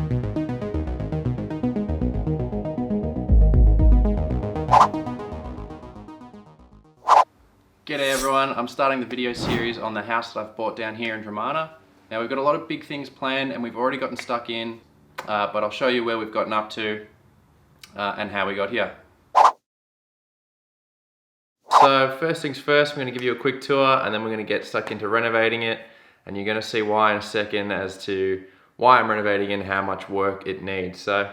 G'day everyone, I'm starting the video series on the house that I've bought down here in Dramana. Now we've got a lot of big things planned and we've already gotten stuck in, but I'll show you where we've gotten up to and how we got here. So first things first, we're going to give you a quick tour and then we're going to get stuck into renovating it, and you're going to see why in a second as to why I'm renovating and how much work it needs. So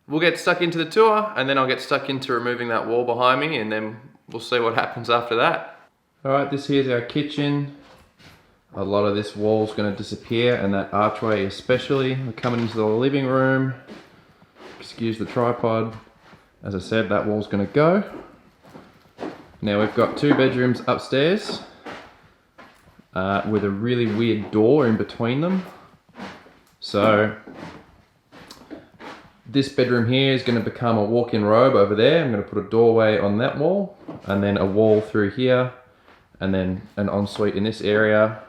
we'll get stuck into the tour and then I'll get stuck into removing that wall behind me and then we'll see what happens after that. Alright, this here's our kitchen. A lot of this wall's going to disappear, and that archway especially. We're coming into the living room. Excuse the tripod. As I said, that wall's going to go. Now we've got 2 bedrooms upstairs with a really weird door in between them. So this bedroom here is going to become a walk-in robe over there. I'm going to put a doorway on that wall and then a wall through here and then an ensuite in this area.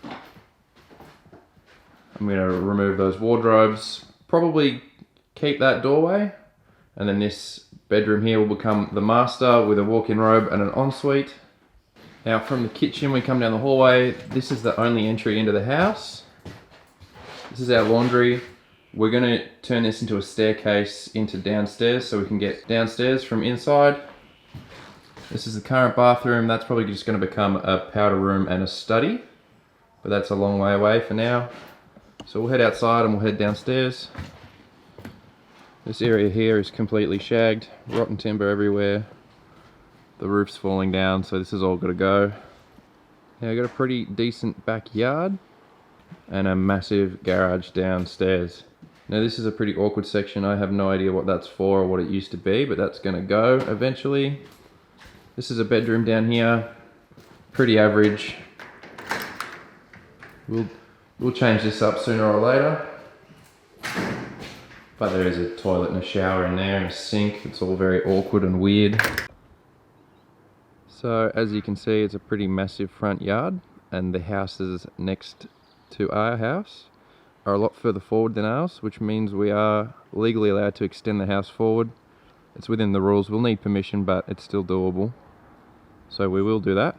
I'm going to remove those wardrobes, probably keep that doorway, and then this bedroom here will become the master with a walk-in robe and an ensuite. Now from the kitchen we come down the hallway. This is the only entry into the house. This is our laundry. We're going to turn this into a staircase into downstairs so we can get downstairs from inside. This is the current bathroom. That's probably just going to become a powder room and a study, but that's a long way away for now. So we'll head outside and we'll head downstairs. This area here is completely shagged, rotten timber everywhere. The roof's falling down, so this is all got to go. Now we've got a pretty decent backyard and a massive garage downstairs. Now this is a pretty awkward section. I have no idea what that's for or what it used to be, but that's going to go eventually. This is a bedroom down here, pretty average. We'll change this up sooner or later. But there is a toilet and a shower in there and a sink. It's all very awkward and weird. So as you can see, it's a pretty massive front yard, and the houses next to our house are a lot further forward than ours, which means we are legally allowed to extend the house forward. It's within the rules. We'll need permission, but it's still doable. So we will do that.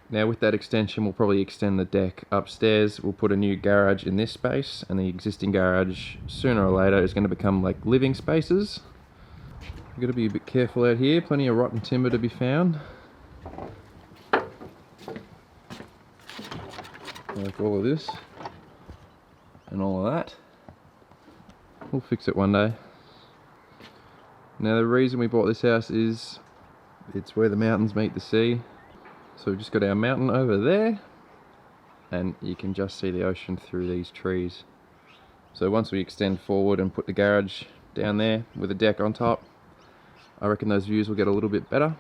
Now with that extension, we'll probably extend the deck upstairs. We'll put a new garage in this space, and the existing garage sooner or later is going to become like living spaces. We've got to be a bit careful out here. Plenty of rotten timber to be found. Like all of this and all of that. We'll fix it one day. Now the reason we bought this house is it's where the mountains meet the sea. So we've just got our mountain over there and you can just see the ocean through these trees. So once we extend forward and put the garage down there with a deck on top, I reckon those views will get a little bit better.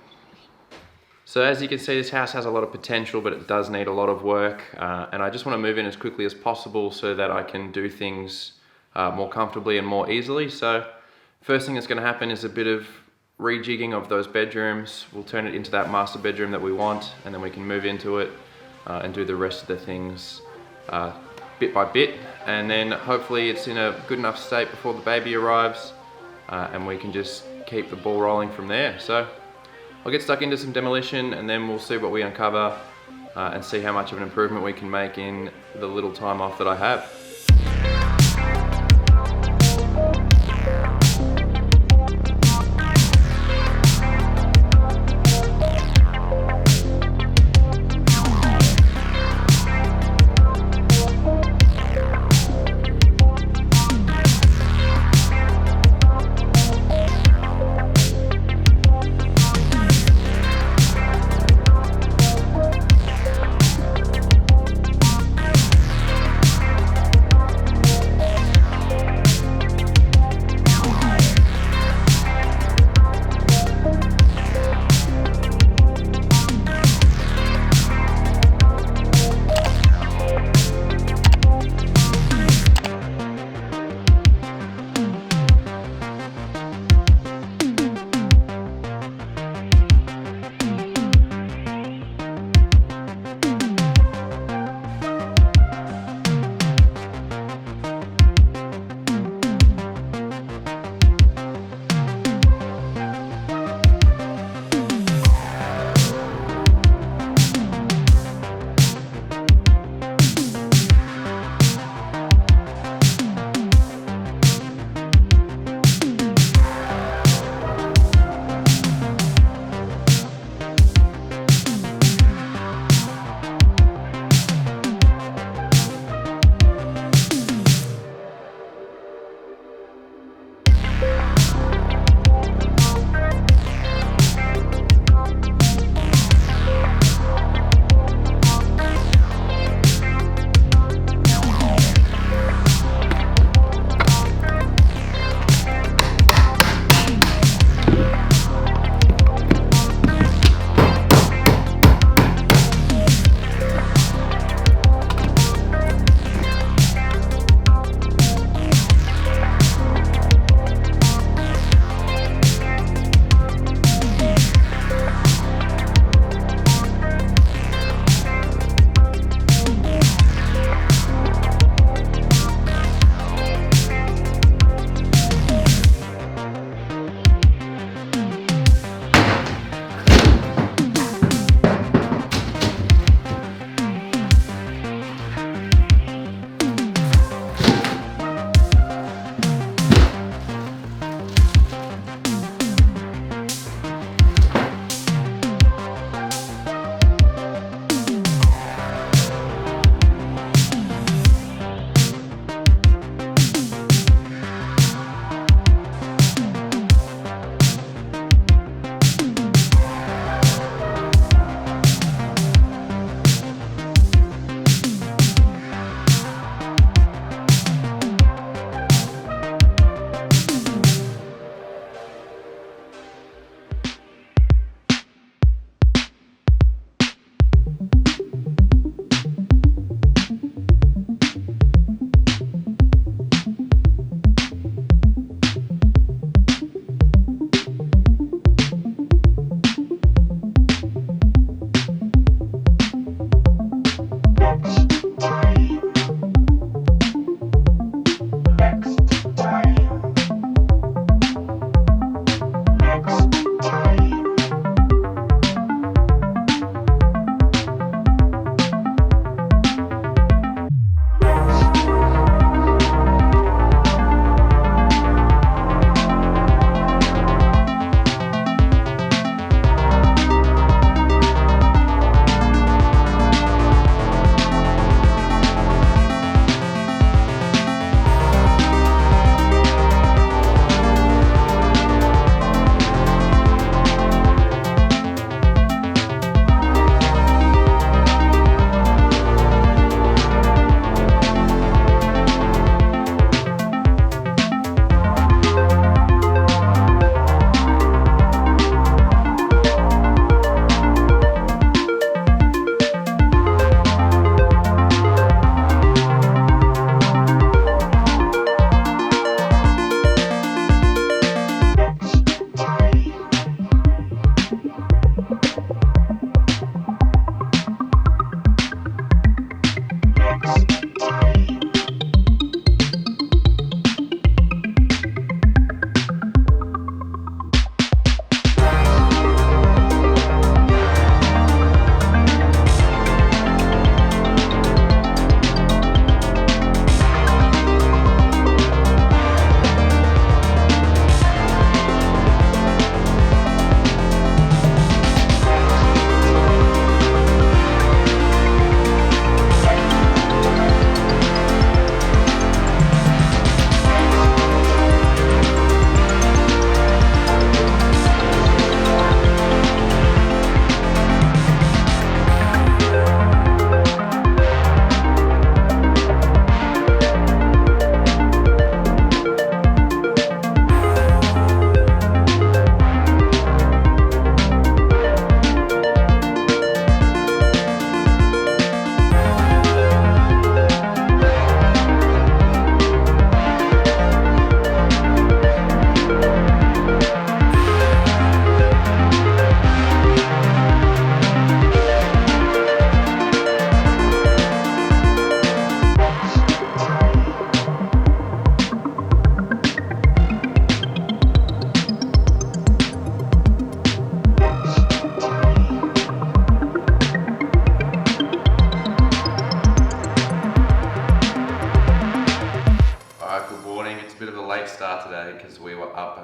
So as you can see, this house has a lot of potential, but it does need a lot of work. And I just want to move in as quickly as possible so that I can do things more comfortably and more easily. So first thing that's going to happen is a bit of rejigging of those bedrooms. We'll turn it into that master bedroom that we want, and then we can move into it and do the rest of the things bit by bit. And then hopefully it's in a good enough state before the baby arrives, and we can just keep the ball rolling from there. So I'll get stuck into some demolition and then we'll see what we uncover and see how much of an improvement we can make in the little time off that I have.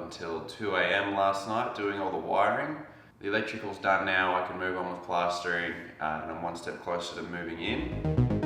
until 2 AM last night doing all the wiring. The electrical's done now, I can move on with plastering, and I'm one step closer to moving in.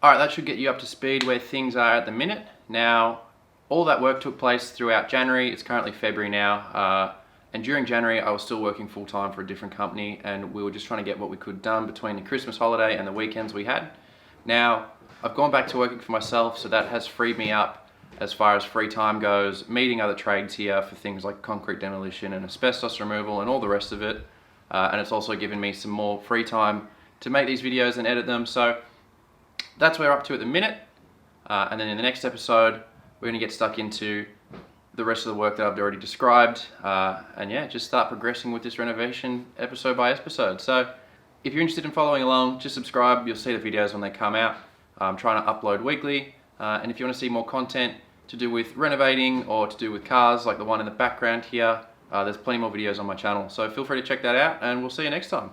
Alright, that should get you up to speed where things are at the minute. Now, all that work took place throughout January. It's currently February now. And during January, I was still working full time for a different company, and we were just trying to get what we could done between the Christmas holiday and the weekends we had. Now, I've gone back to working for myself, so that has freed me up as far as free time goes, meeting other trades here for things like concrete demolition and asbestos removal and all the rest of it. And it's also given me some more free time to make these videos and edit them. So that's where we're up to at the minute. And then in the next episode, we're going to get stuck into the rest of the work that I've already described. And yeah, just start progressing with this renovation episode by episode. So if you're interested in following along, just subscribe. You'll see the videos when they come out. I'm trying to upload weekly. And if you want to see more content to do with renovating or to do with cars, like the one in the background here, there's plenty more videos on my channel. So feel free to check that out, and we'll see you next time.